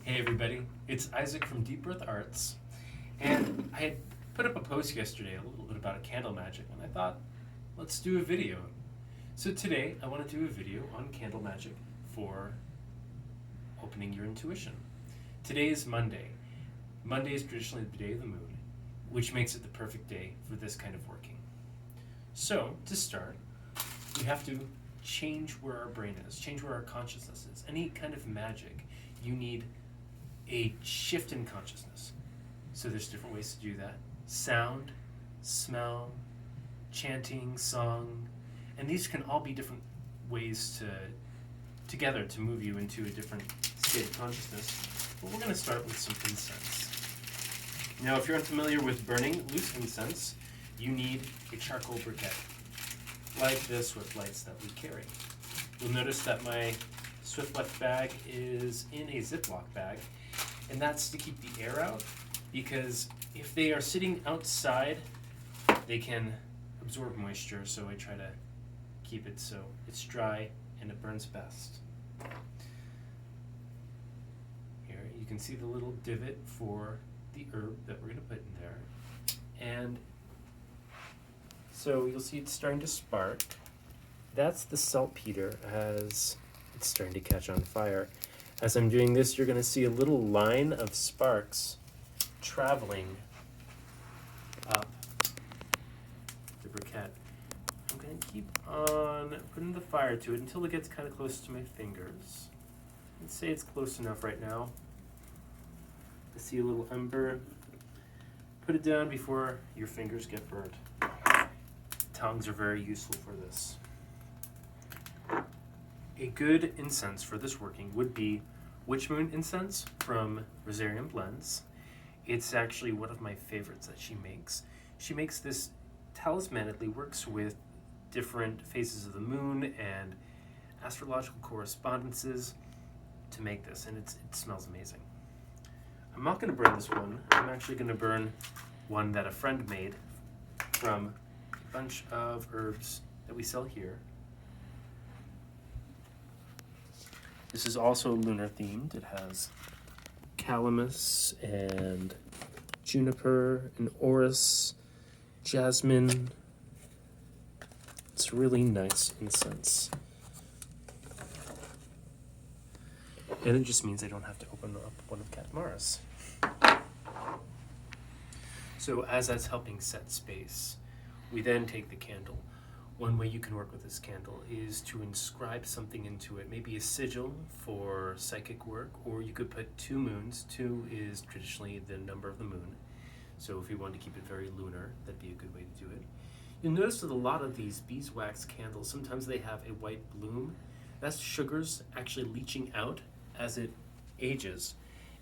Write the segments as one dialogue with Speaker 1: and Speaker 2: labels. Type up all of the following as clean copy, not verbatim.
Speaker 1: Hey everybody, it's Isaac from Deep Earth Arts, and I had put up a post yesterday a little bit about candle magic, and I thought, let's do a video. So today I want to do a video on candle magic for opening your intuition. Today is Monday. Monday is traditionally the day of the moon, which makes it the perfect day for this kind of working. So to start, we have to change where our brain is, change where our consciousness is. Any kind of magic, you need a shift in consciousness. So there's different ways to do that. Sound, smell, chanting, song, and these can all be different ways together to move you into a different state of consciousness. But we're going to start with some incense. Now, if you're unfamiliar with burning loose incense, you need a charcoal briquette, like the Swift lights that we carry. You'll notice that my Swift Left bag is in a Ziploc bag, and that's to keep the air out, because if they are sitting outside, they can absorb moisture, so I try to keep it so it's dry and it burns best. Here you can see the little divot for the herb that we're going to put in there, and so you'll see it's starting to spark. That's the saltpeter as it's starting to catch on fire. As I'm doing this, you're going to see a little line of sparks traveling up the briquette. I'm going to keep on putting the fire to it until it gets kind of close to my fingers. Let's say it's close enough right now. I see a little ember. Put it down before your fingers get burnt. Tongs are very useful for this. A good incense for this working would be Witch Moon incense from Rosarium Blends. It's actually one of my favorites that she makes. She makes this talismanically, works with different phases of the moon and astrological correspondences to make this, and it smells amazing. I'm not going to burn this one. I'm actually going to burn one that a friend made from a bunch of herbs that we sell here. This is also lunar themed. It has calamus and juniper and orris, jasmine. It's really nice incense. And it just means I don't have to open up one of Katmara's. So as that's helping set space, we then take the candle. One way you can work with this candle is to inscribe something into it, maybe a sigil for psychic work, or you could put 2 moons. 2 is traditionally the number of the moon. So if you want to keep it very lunar, that'd be a good way to do it. You'll notice that a lot of these beeswax candles, sometimes they have a white bloom. That's sugars actually leaching out as it ages.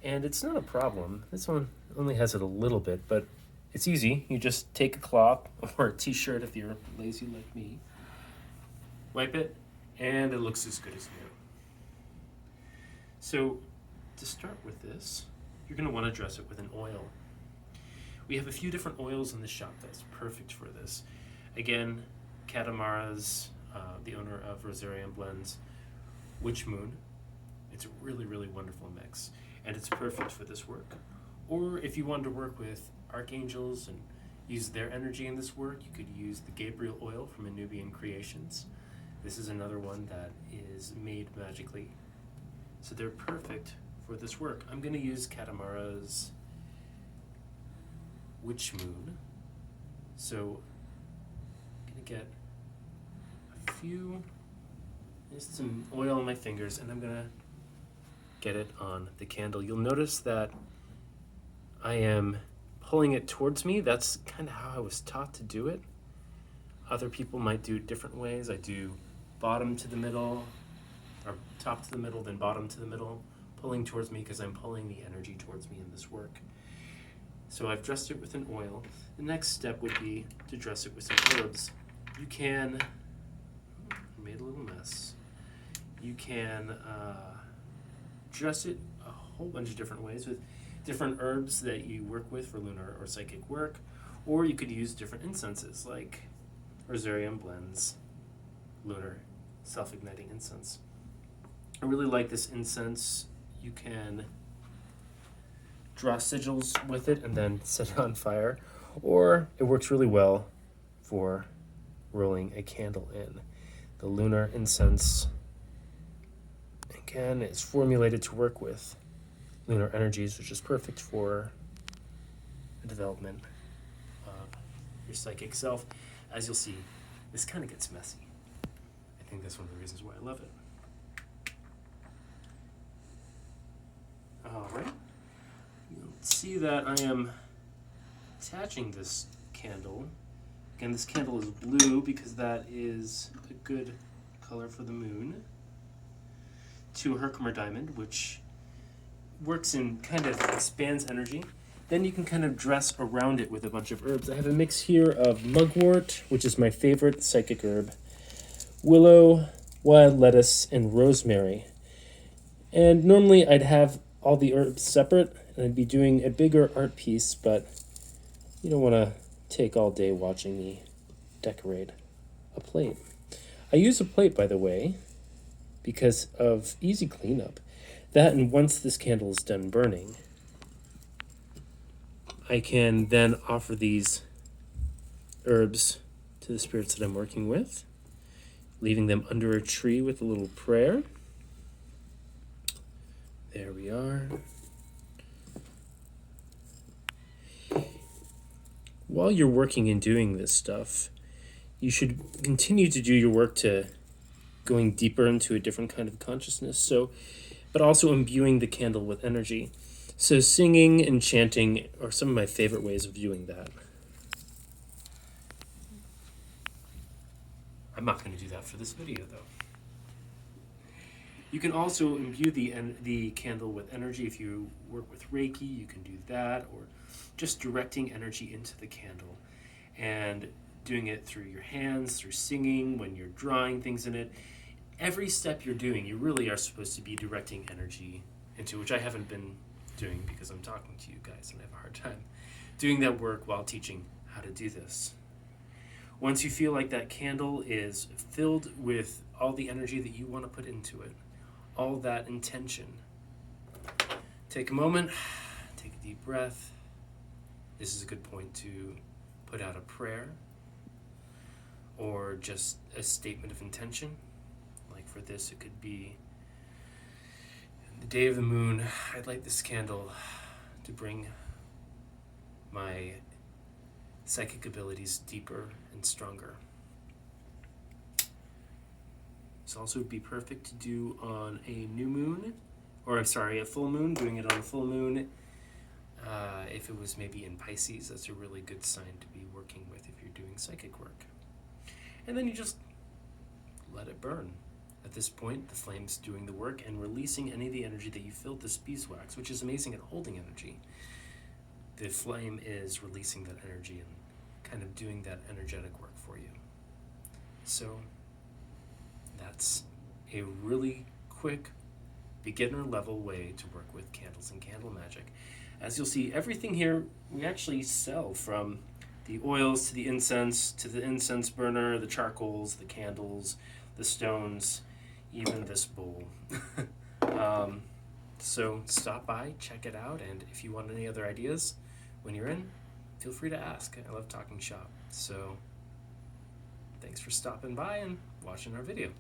Speaker 1: And it's not a problem. This one only has it a little bit, but it's easy. You just take a cloth or a t-shirt if you're lazy like me, wipe it, and it looks as good as new. So to start with this, you're going to want to dress it with an oil. We have a few different oils in the shop that's perfect for this. Again, Katamara's, the owner of Rosarium Blends, Witch Moon. It's a really, really wonderful mix, and it's perfect for this work. Or if you wanted to work with archangels and use their energy in this work, you could use the Gabriel oil from Anubian Creations. This is another one that is made magically. So they're perfect for this work. I'm going to use Katamara's Witch Moon. So I'm going to get a few, just some oil on my fingers, and I'm going to get it on the candle. You'll notice that I am pulling it towards me. That's kind of how I was taught to do it. Other people might do it different ways. I do bottom to the middle, or top to the middle, then bottom to the middle, pulling towards me because I'm pulling the energy towards me in this work. So I've dressed it with an oil. The next step would be to dress it with some herbs. You can, I made a little mess. You can dress it a whole bunch of different ways with different herbs that you work with for lunar or psychic work, or you could use different incenses like Rosarium Blends lunar self-igniting incense. I really like this incense. You can draw sigils with it and then set it on fire, or it works really well for rolling a candle in. The lunar incense, again, is formulated to work with lunar energies, which is perfect for the development of your psychic self. As you'll see, this kind of gets messy. I think that's one of the reasons why I love it. All right. You'll see that I am attaching this candle. Again, this candle is blue because that is a good color for the moon, to a Herkimer diamond, which works in kind of expands energy. Then you can kind of dress around it with a bunch of herbs. I have a mix here of mugwort, which is my favorite psychic herb, willow, wild lettuce, and rosemary. And normally I'd have all the herbs separate, and I'd be doing a bigger art piece, but you don't want to take all day watching me decorate a plate. I use a plate, by the way, because of easy cleanup. That, and once this candle is done burning, I can then offer these herbs to the spirits that I'm working with, leaving them under a tree with a little prayer. There we are. While you're working and doing this stuff, you should continue to do your work to going deeper into a different kind of consciousness. But also imbuing the candle with energy. So singing and chanting are some of my favorite ways of doing that. I'm not going to do that for this video, though. You can also imbue the candle with energy. If you work with Reiki, you can do that, or just directing energy into the candle and doing it through your hands, through singing, when you're drawing things in it. Every step you're doing, you really are supposed to be directing energy into, which I haven't been doing because I'm talking to you guys and I have a hard time doing that work while teaching how to do this. Once you feel like that candle is filled with all the energy that you want to put into it, all that intention, take a moment, take a deep breath. This is a good point to put out a prayer or just a statement of intention. Like for this, it could be, the day of the moon, I'd light this candle to bring my psychic abilities deeper and stronger. This also would be perfect to do on a new moon, or a full moon, doing it on a full moon. If it was maybe in Pisces, that's a really good sign to be working with if you're doing psychic work. And then you just let it burn. At this point, the flame's doing the work and releasing any of the energy that you filled this beeswax, which is amazing at holding energy. The flame is releasing that energy and kind of doing that energetic work for you. So that's a really quick, beginner level way to work with candles and candle magic. As you'll see, everything here we actually sell, from the oils to the incense burner, the charcoals, the candles, the stones, even this bowl. So stop by, check it out, and if you want any other ideas when you're in, feel free to ask. I love talking shop. So thanks for stopping by and watching our video.